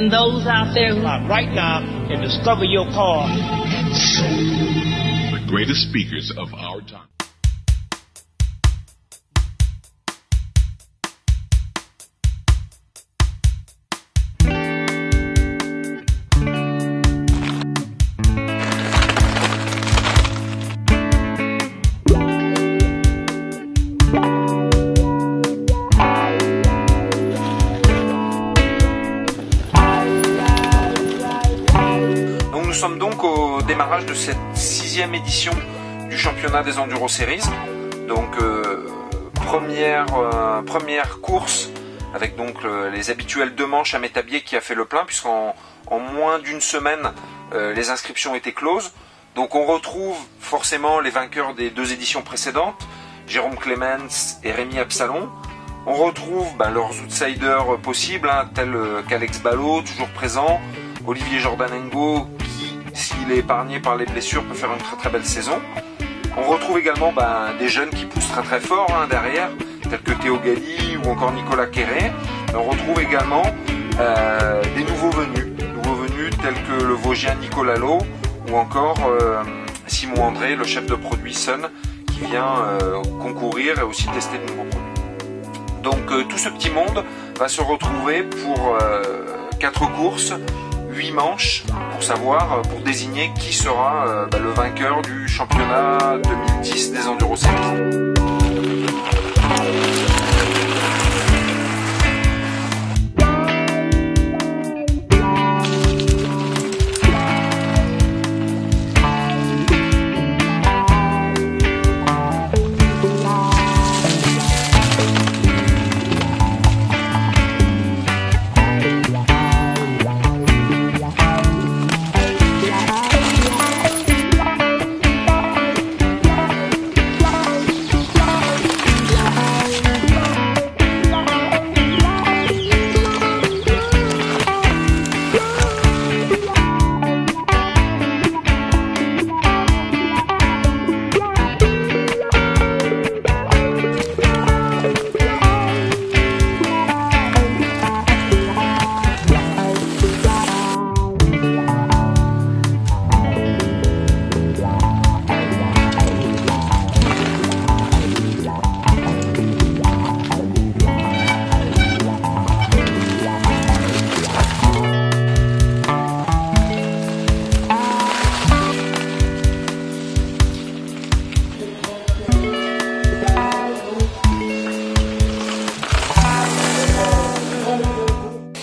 and those out there who are right now and discover your car. The greatest speakers of our time. Nous sommes donc au démarrage de cette 6e édition du championnat des Enduro Series. Donc première course avec donc les habituels 2 manches à Métabier qui a fait le plein, puisqu'en moins d'une semaine les inscriptions étaient closes. Donc on retrouve forcément les vainqueurs des 2 éditions précédentes, Jérôme Clemens et Rémi Absalon. On retrouve leurs outsiders possibles, tels qu'Alex Ballot, toujours présent, Olivier Jordanengo, qui, s'il est épargné par les blessures, peut faire une très très belle saison. On retrouve également des jeunes qui poussent très très fort derrière, tels que Théo Galli ou encore Nicolas Quéré. On retrouve également des nouveaux venus tels que le Vosgien Nicolas Lowe ou encore Simon André, le chef de produit Sun, qui vient concourir et aussi tester de nouveaux produits. Donc tout ce petit monde va se retrouver pour 4 courses, 8 manches, pour désigner qui sera le vainqueur du championnat 2010 des Enduro Series.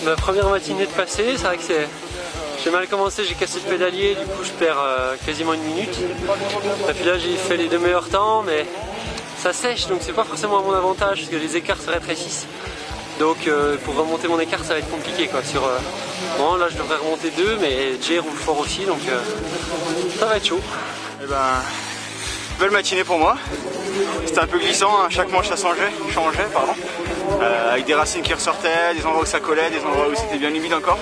Ma première matinée de passée, c'est vrai que j'ai mal commencé, j'ai cassé le pédalier, du coup je perds quasiment 1 minute. Et puis là j'ai fait les 2 meilleurs temps, mais ça sèche, donc c'est pas forcément à mon avantage parce que les écarts se rétrécissent. Donc pour remonter mon écart ça va être compliqué quoi. Bon là je devrais remonter 2, mais Jay roule fort aussi, donc ça va être chaud. Belle matinée pour moi. C'était un peu glissant, chaque manche ça changeait, avec des racines qui ressortaient, des endroits où ça collait, des endroits où c'était bien humide encore.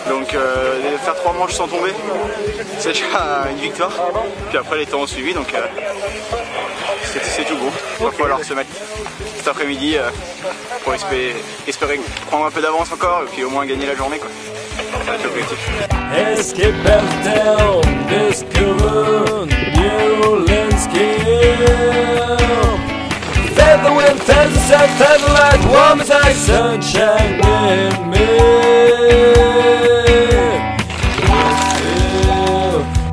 Donc faire 3 manches sans tomber, c'est déjà une victoire. Puis après les temps ont suivi, donc c'est tout bon. Il va falloir se mettre cet après-midi pour espérer prendre un peu d'avance encore et puis au moins gagner la journée, quoi. Ça va être l'objectif. The wind fades the satellite warms like sunshine in me.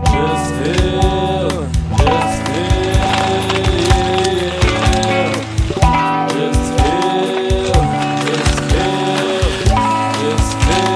Just feel, just feel, just feel, just feel, just feel.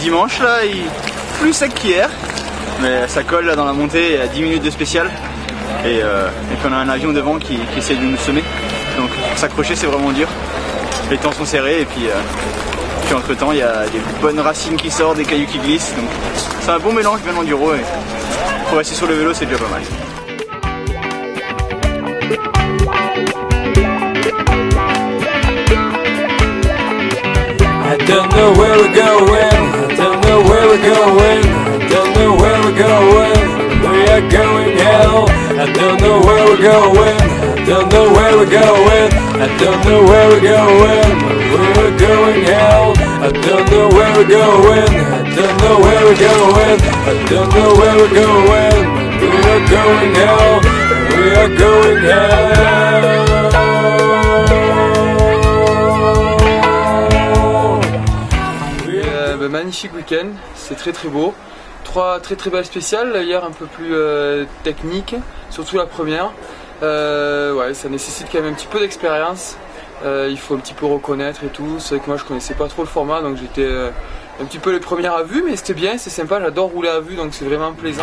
Dimanche là, il est plus sec qu'hier, mais ça colle là dans la montée à 10 minutes de spécial et puis on a un avion devant qui essaie de nous semer. donc pour s'accrocher c'est vraiment dur. Les temps sont serrés et puis entre temps il y a des bonnes racines qui sortent, des cailloux qui glissent, donc c'est un bon mélange bien enduro et pour rester sur le vélo c'est déjà pas mal. I don't know where we're going, I don't know where we're going, I don't know where we're going, we are going hell. I don't know where we're going, I don't know where we're going, I don't know where we're going, we're going hell. I don't know where we're going, I don't know where we're going, I don't know where we're going, we are going hell, we are going hell. Magnifique week-end, c'est très très beau. 3 très très belles spéciales, hier un peu plus technique, surtout la première. Ouais, ça nécessite quand même un petit peu d'expérience, il faut un petit peu reconnaître et tout. C'est vrai que moi je connaissais pas trop le format, donc j'étais un petit peu les premières à vue, mais c'était bien, c'est sympa, j'adore rouler à vue, donc c'est vraiment plaisant.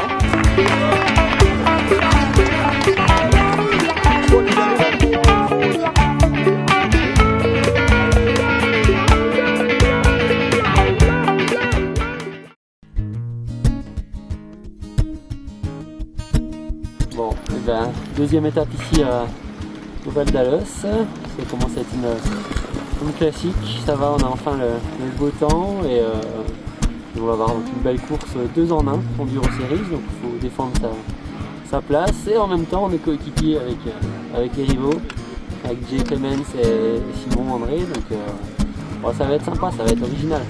Bon, et ben, deuxième étape ici au Val d'Alos. Ça commence à être une classique. Ça va, on a enfin le beau temps et on va avoir une belle course 2 en 1 Enduro Series. Donc il faut défendre sa place et en même temps on est coéquipier avec les rivaux, avec Jay Clemens et Simon André. Donc bon, ça va être sympa, ça va être original.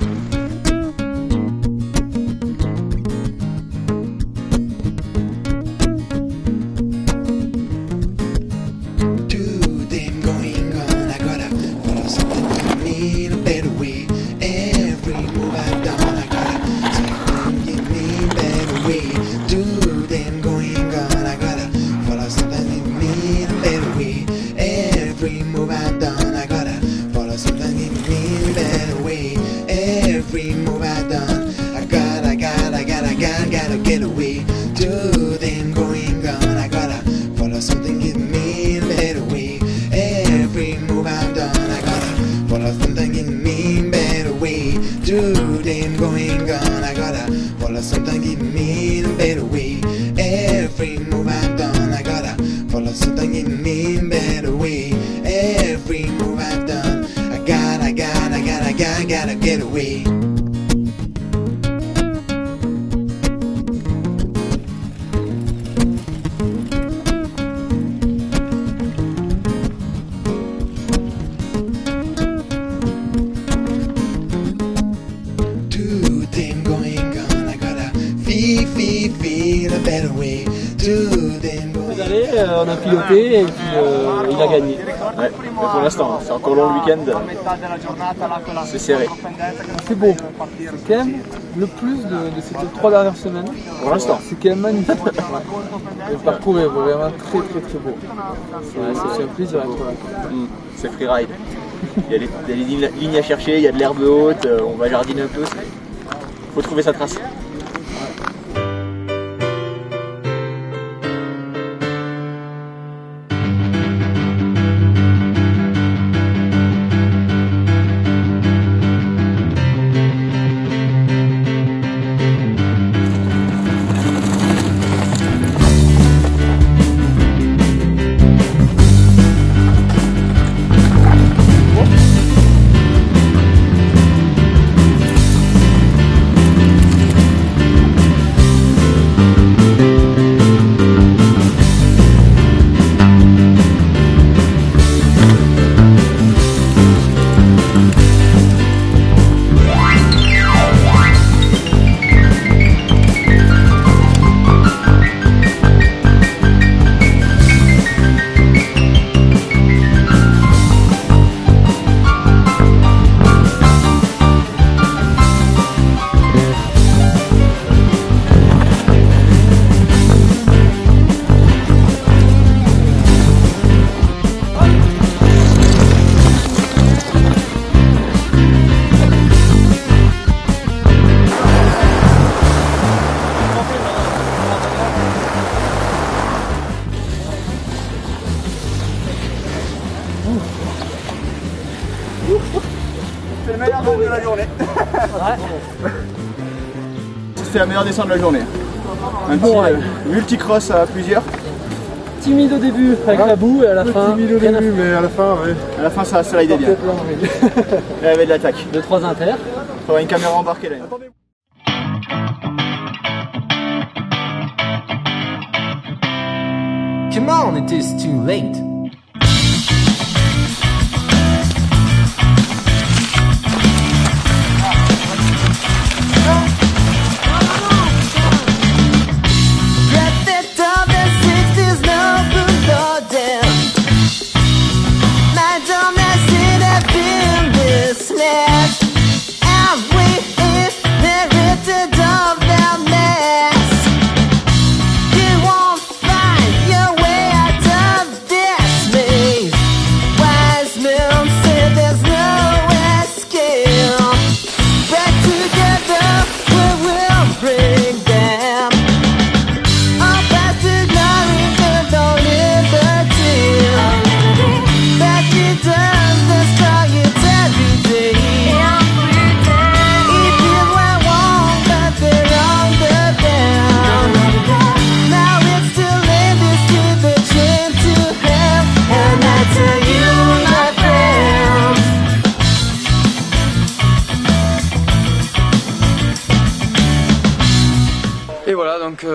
Gotta get away. Feel a better way. On a piloté et puis il a gagné. Ouais, mais pour l'instant, c'est encore long le week-end, c'est serré. C'est beau, c'est quand même le plus de ces 3 dernières semaines. Pour l'instant. C'est quand même magnifique. Le parcours est vraiment très très très beau. C'est un plaisir à être là. C'est freeride. Il y a des lignes à chercher, il y a de l'herbe haute, on va jardiner un peu. Faut trouver sa trace. la journée. C'est la meilleure descente de la journée. Un petit multicross à plusieurs. Timide au début avec la boue et à la fin. Timide au début, mais à la fin, ouais. À la fin, ça slide bien. Il y avait de l'attaque. 2-3 inter. Il faudra une caméra embarquée là. Come on, it is too late. Et voilà, donc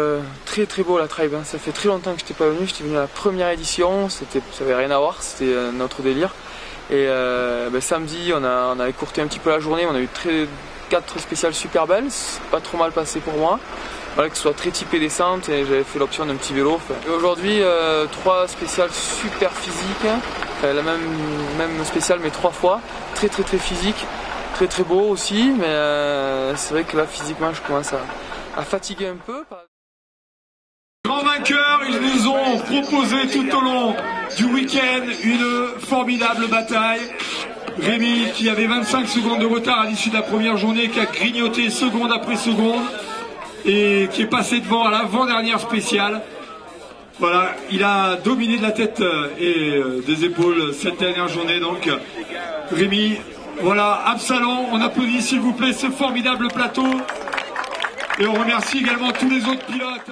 très beau la tribe, hein. Ça fait très longtemps que je n'étais pas venu, j'étais venu à la première édition, ça avait rien à voir, c'était notre délire. Et samedi on a écourté un petit peu la journée, on a eu 4 spéciales super belles, c'est pas trop mal passé pour moi. Voilà, que ce soit très typé descente et j'avais fait l'option d'un petit vélo. Et aujourd'hui 3 spéciales super physiques, la même spéciale mais 3 fois, très physique, très beau aussi, mais c'est vrai que là physiquement je commence à fatiguer un peu. Grands vainqueurs, ils nous ont proposé tout au long du week-end une formidable bataille. Rémi qui avait 25 secondes de retard à l'issue de la première journée, qui a grignoté seconde après seconde et qui est passé devant à l'avant-dernière spéciale. Voilà, il a dominé de la tête et des épaules cette dernière journée. Donc Rémi, voilà, Absalon, on applaudit s'il vous plaît ce formidable plateau. Et on remercie également tous les autres pilotes.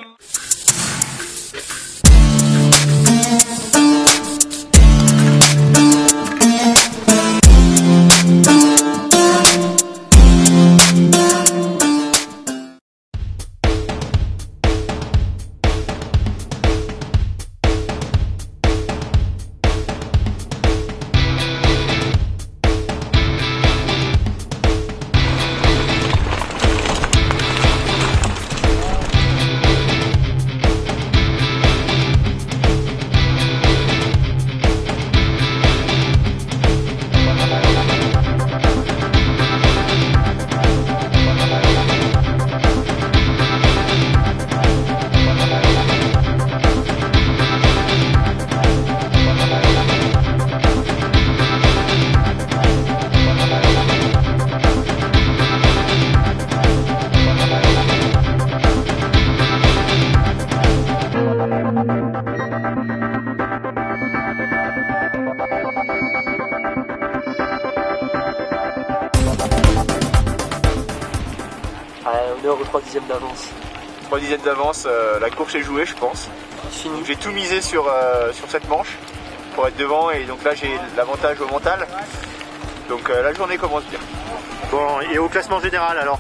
On est au 3 dixièmes d'avance. 3 dixièmes d'avance, la course est jouée je pense. J'ai tout misé sur cette manche pour être devant et donc là j'ai l'avantage au mental. Donc la journée commence bien. Bon, et au classement général alors?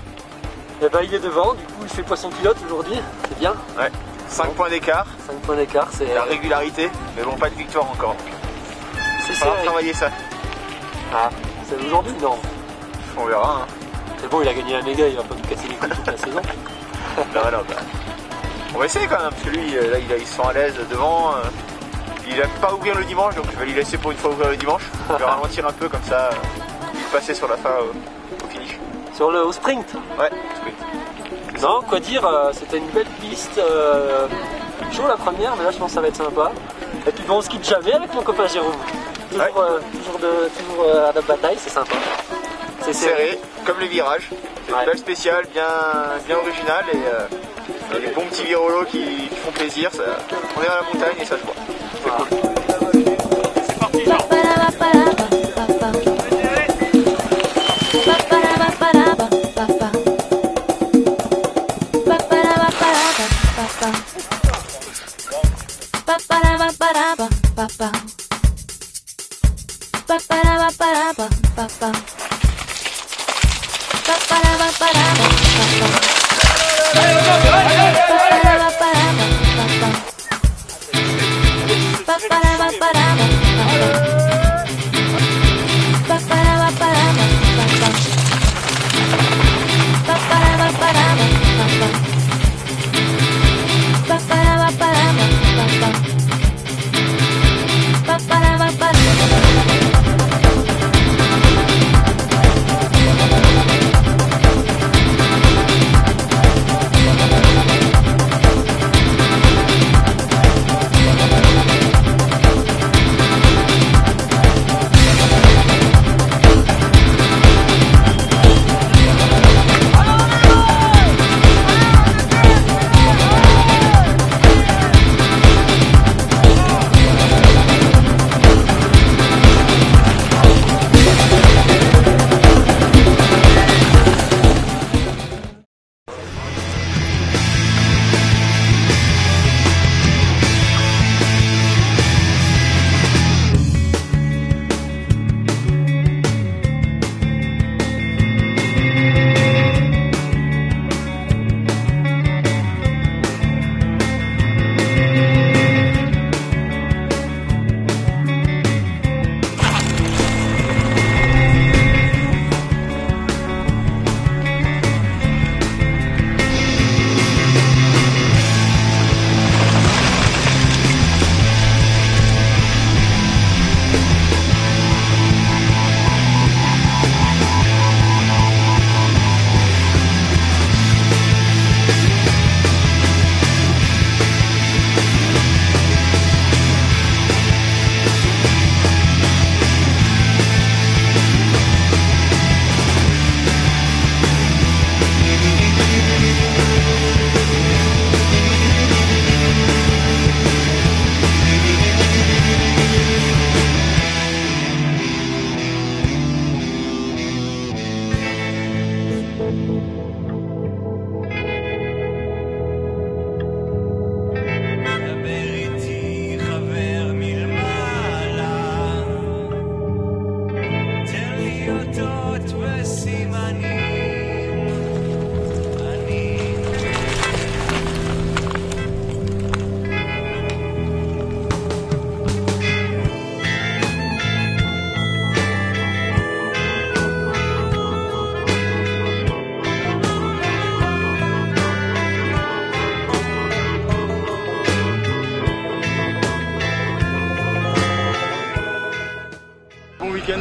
Eh ben, il est devant, du coup il fait poisson pilote aujourd'hui, c'est bien. Ouais, 5 points d'écart. 5 points d'écart, c'est la régularité, mais bon, pas de victoire encore. C'est ça. On va travailler ça. Ah, c'est aujourd'hui? Non. On verra. Hein. C'est bon, il a gagné la méga, il va pas nous casser les couilles toute la saison. Non, bah, on va essayer quand même, parce que lui, là, il se sent à l'aise devant. Il n'aime pas ouvrir le dimanche, donc je vais lui laisser pour une fois ouvrir le dimanche. Je vais ralentir un peu, comme ça, il passer sur la fin au finish. Au sprint? Ouais, sprint. Non, quoi dire, c'était une belle piste. Chaud la première, mais là je pense que ça va être sympa. Et puis bon, on se quitte jamais avec mon copain Jérôme. Toujours à la bataille, c'est sympa. C'est serré, comme les virages. C'est une belle spéciale, bien originale et des bons petits virolos qui font plaisir. Ça, on est à la montagne et ça se voit. C'est cool. C'est parti, genre.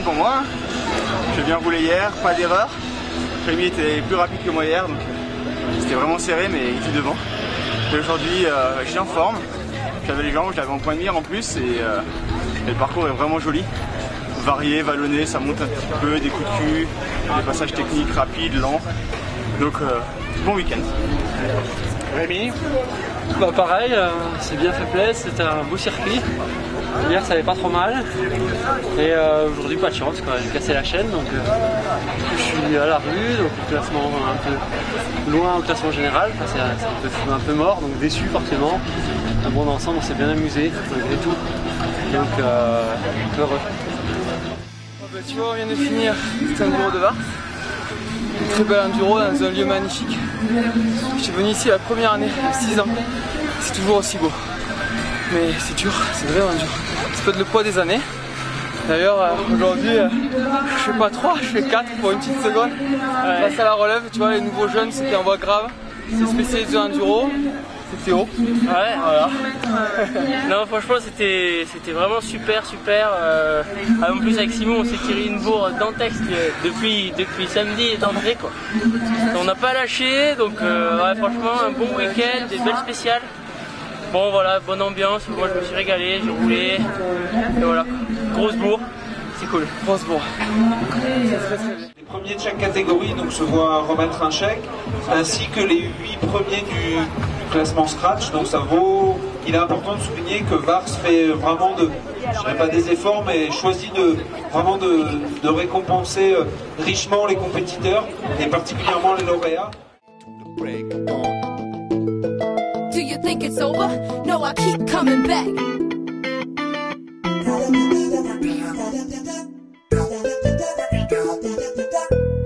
Pour moi, j'ai bien roulé hier, pas d'erreur. Rémi était plus rapide que moi hier, donc c'était vraiment serré, mais il était devant. Et aujourd'hui, j'étais en forme, j'avais les jambes, j'avais en point de mire en plus, et le parcours est vraiment joli. Varié, vallonné, ça monte un petit peu, des coups de cul, des passages techniques rapides, lents. Donc, bon week-end. Rémi? Bah pareil, c'est bien fait plaisir, c'était un beau circuit. Hier ça avait pas trop mal et aujourd'hui pas de chance, j'ai cassé la chaîne, donc je suis à la rue, donc le classement un peu loin au classement général, c'est un peu mort, donc déçu forcément. Bon, dans l'ensemble on s'est bien amusé malgré tout, donc heureux. Bah, tu vois, on vient de finir cet enduro de Vars, une très belle enduro dans un lieu magnifique. Je suis venu ici la première année, à 6 ans, c'est toujours aussi beau. Mais c'est dur, c'est vraiment dur. C'est peut-être le poids des années. D'ailleurs, aujourd'hui, je fais pas 3, je fais 4 pour une petite seconde. Face à la relève, tu vois, les nouveaux jeunes, c'était en voie grave. C'est spécialisé en enduro. C'est Théo. Ouais. Voilà. Non, franchement, c'était vraiment super. En plus, avec Simon, on s'est tiré une bourre dantesque depuis samedi et d'entrée, quoi. On n'a pas lâché, donc ouais, franchement, un bon week-end, des belles spéciales. Bon voilà, bonne ambiance, moi je me suis régalé, j'ai roulé, et voilà, grosse bourre, c'est cool. Grosse bourre. Les premiers de chaque catégorie donc se voient remettre un chèque, ainsi que les 8 premiers du classement scratch, donc ça vaut, il est important de souligner que Vars fait vraiment je dirais pas des efforts, mais choisit vraiment de récompenser richement les compétiteurs, et particulièrement les lauréats. Do you think think it's over. No, I keep coming back.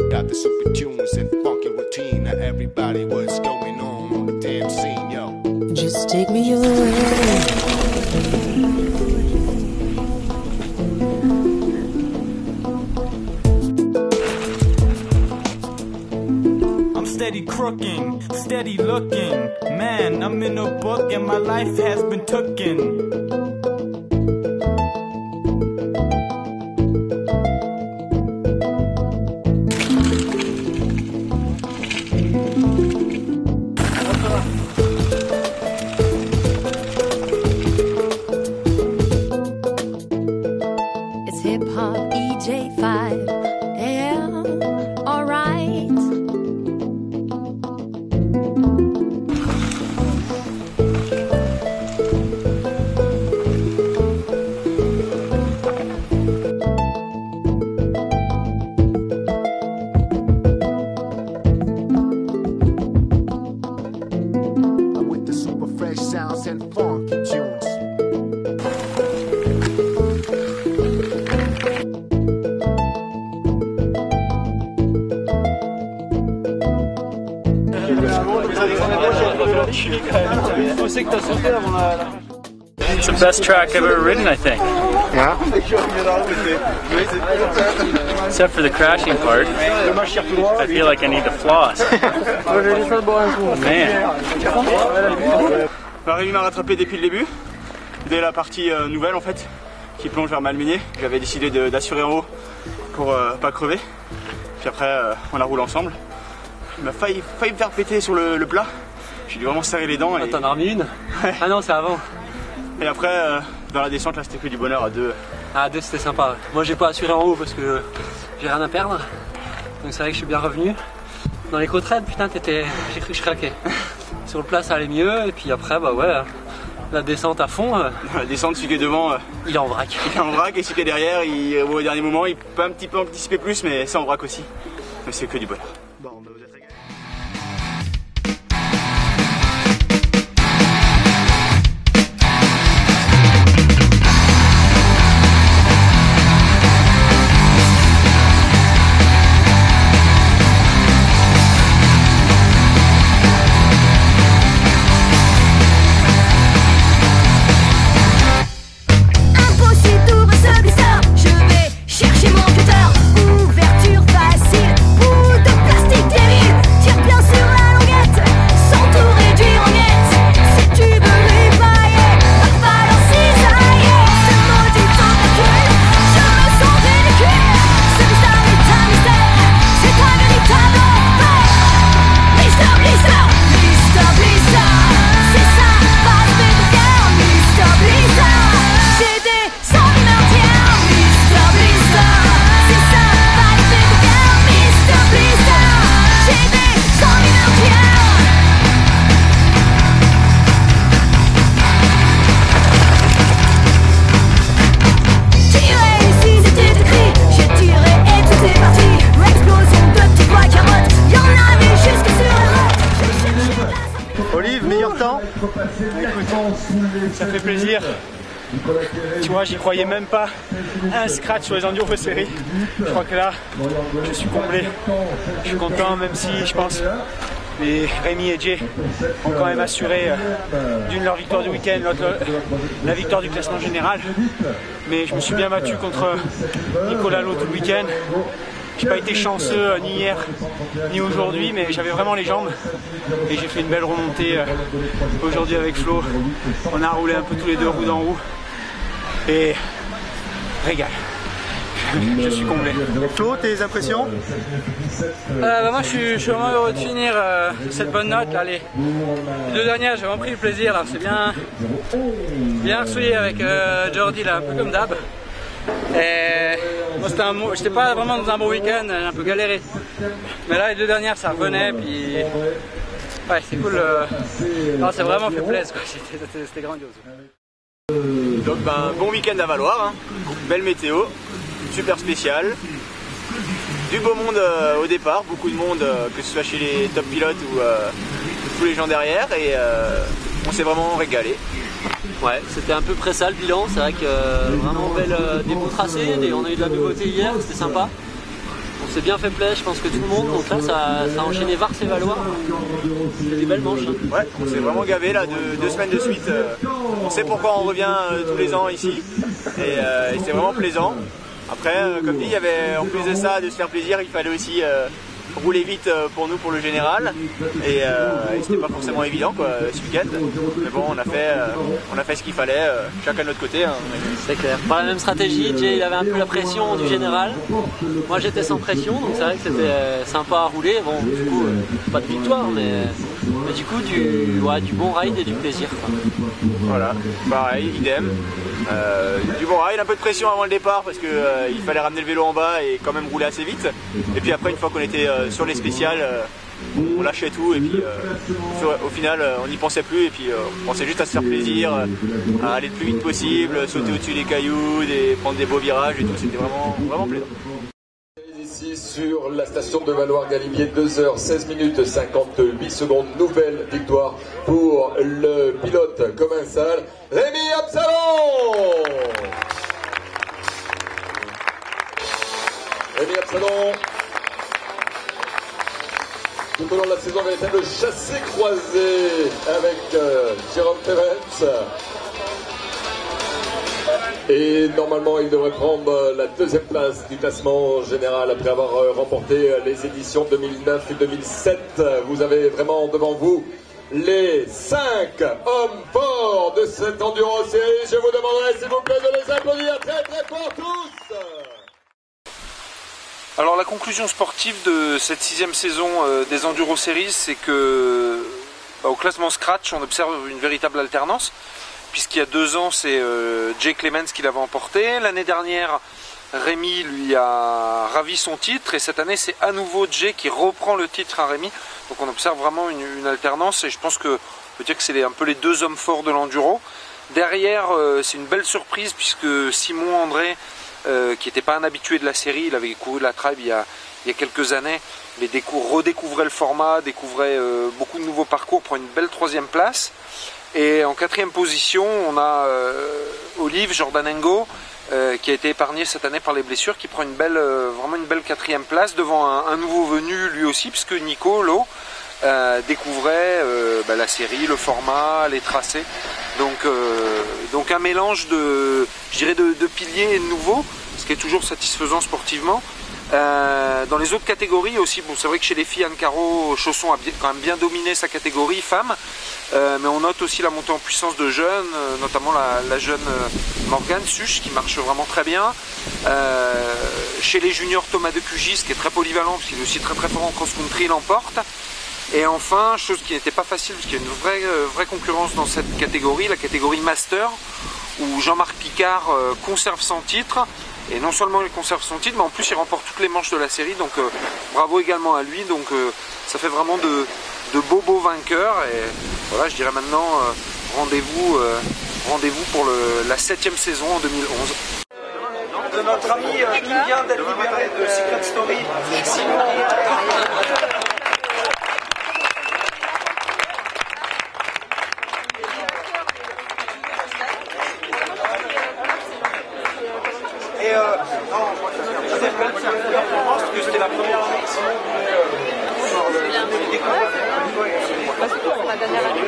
Got the super tunes and funky routine. Now everybody, what's going on the damn scene, yo? Just take me away. Steady crooking, steady looking. Man, I'm in a book and my life has been tooken. It's hip hop EJ5. Yeah, alright. Sounds and funky tunes. It's the best track I've ever ridden, I think. Yeah? Except for the crashing part. I feel like I need to floss. Man. Rémi m'a rattrapé depuis le début, dès la partie nouvelle en fait, qui plonge vers Malmené. J'avais décidé d'assurer en haut pour pas crever. Puis après, on a roulé ensemble. Il m'a failli me faire péter sur le plat. J'ai dû vraiment serrer les dents. Et... T'en as remis une? Ouais. Ah non, c'est avant. Et après, dans la descente, là, c'était que du bonheur à deux. À deux, c'était sympa. Moi, j'ai pas assuré en haut parce que j'ai rien à perdre. Donc c'est vrai que je suis bien revenu. Dans les côtes raides, putain, j'ai cru que je craquais. Sur le plat, ça allait mieux. Et puis après, bah ouais, la descente à fond. La descente, celui qui est devant, il est en vrac. Il est en vrac et celui qui est derrière, au dernier moment, il peut un petit peu anticiper plus, mais c'est en vrac aussi. Mais c'est que du bonheur. Bon, bah, vous êtes régalés. Ça fait plaisir. Tu vois, j'y croyais même pas. Un scratch sur les enduros séries. Je crois que là, je suis comblé. Je suis content, même si je pense les Rémi et Jay ont quand même assuré d'une leur victoire du week-end, l'autre la victoire du classement général. Mais je me suis bien battu contre Nicolas Lalo tout le week-end. J'ai pas été chanceux ni hier ni aujourd'hui, mais j'avais vraiment les jambes et j'ai fait une belle remontée aujourd'hui avec Flo. On a roulé un peu tous les deux roues d'en roue et régal. Je suis comblé. Flo, tes impressions? Moi je suis vraiment heureux de finir cette bonne note là. Les deux dernières j'ai vraiment pris le plaisir là, c'est bien souillé avec Jordi là, un peu comme d'hab. Et moi j'étais pas vraiment dans un bon week-end, j'ai un peu galéré. Mais là les deux dernières ça revenait, puis ouais c'est cool. Non, c'est vraiment fait plaisir quoi, c'était grandiose. Donc bon week-end à Valoir, hein. Belle météo, super spécial. Du beau monde au départ, beaucoup de monde que ce soit chez les top pilotes ou tous les gens derrière. Et on s'est vraiment régalé. Ouais, c'était un peu près ça le bilan, c'est vrai que vraiment des beaux tracés, on a eu de la nouveauté hier, c'était sympa. On s'est bien fait plaisir, je pense que tout le monde, donc là ça a enchaîné Vars et Valois. C'était des belles manches. Hein. Ouais, on s'est vraiment gavé là, deux semaines de suite. On sait pourquoi on revient tous les ans ici, et c'est vraiment plaisant. Après, comme dit, il y avait en plus de ça, de se faire plaisir, il fallait aussi rouler vite pour nous, pour le général, et c'était pas forcément évident quoi, ce week-end, mais bon, on a fait ce qu'il fallait, chacun de notre côté. Hein. C'est clair. Pas la même stratégie, Jay il avait un peu la pression du général, moi j'étais sans pression, donc c'est vrai que c'était sympa à rouler, bon du coup pas de victoire, mais du coup du bon ride et du plaisir. Quoi. Voilà, pareil, idem. Du bon ride, un peu de pression avant le départ parce que il fallait ramener le vélo en bas et quand même rouler assez vite, et puis après une fois qu'on était sur les spéciales, on lâchait tout et puis au final on n'y pensait plus et puis on pensait juste à se faire plaisir, à aller le plus vite possible, sauter au-dessus des cailloux, prendre des beaux virages et tout, c'était vraiment plaisant. Ici sur la station de Valoir-Galibier, 2h16 minutes 58 secondes, nouvelle victoire pour le pilote commensal Rémi Absalon. Rémi Absalon, tout au long de la saison, véritable chassé-croisé avec Jérôme Terence. Et normalement, il devrait prendre la deuxième place du classement général après avoir remporté les éditions 2009 et 2007. Vous avez vraiment devant vous les 5 hommes forts de cette Enduro Series. Je vous demanderai s'il vous plaît de les applaudir très très fort tous. Alors la conclusion sportive de cette 6e saison des Enduro Series, c'est que au classement Scratch, on observe une véritable alternance, puisqu'il y a 2 ans, c'est Jay Clemens qui l'avait emporté. L'année dernière, Rémi lui a ravi son titre, et cette année, c'est à nouveau Jay qui reprend le titre à Rémi. Donc on observe vraiment une alternance, et je pense que on peut dire que c'est un peu les 2 hommes forts de l'enduro. Derrière, c'est une belle surprise, puisque Simon André, qui n'était pas un habitué de la série, il avait couru de la Tribe il y a quelques années, mais redécouvrait le format, découvrait beaucoup de nouveaux parcours, prend une belle 3e place. Et en 4e position, on a Olive Jordanengo, qui a été épargné cette année par les blessures, qui prend vraiment une belle 4e place devant un nouveau venu lui aussi, puisque Nico Lo découvrait la série, le format, les tracés. Donc un mélange de piliers et de nouveaux, ce qui est toujours satisfaisant sportivement. Dans les autres catégories aussi, bon, c'est vrai que chez les filles, Anne-Caro Chausson a quand même bien dominé sa catégorie femmes, mais on note aussi la montée en puissance de jeunes, notamment la jeune Morgane Suche qui marche vraiment très bien. Chez les juniors, Thomas de Cugis qui est très polyvalent parce qu'il est aussi très très fort en cross-country, il l'emporte. Et enfin, chose qui n'était pas facile parce qu'il y a une vraie concurrence dans cette catégorie, la catégorie Master, où Jean-Marc Picard conserve son titre. Et non seulement il conserve son titre, mais en plus il remporte toutes les manches de la série, donc bravo également à lui. Donc ça fait vraiment de beaux vainqueurs. Et voilà, je dirais maintenant rendez-vous pour la 7e saison en 2011. De notre ami qui vient d'être libéré de Secret Story, Simon. Et non, c'était pas parce que c'était la première année que Simon voulait découvrir. Parce que c'est la dernière année.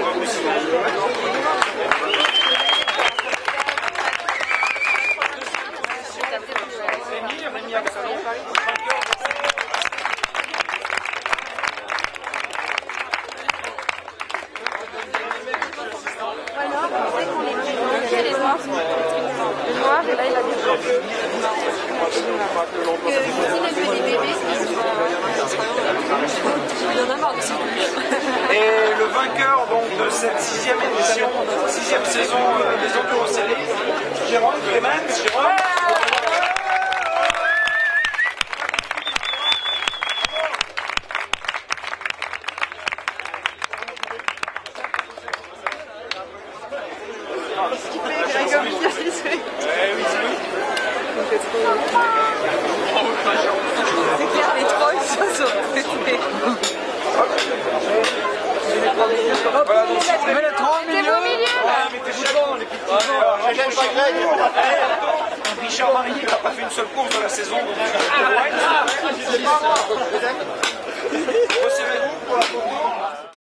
Rémi Absalon. Le noir, et là il a des blancs. Et le vainqueur donc, de cette 6e édition, 6e saison des Enduro Series, Jérôme Clemens. Jérôme. Voilà, donc, si vous voulez les 3 au milieu, Richard Marié qui n'a pas fait une seule course de la saison. Resserrez-vous pour la photo.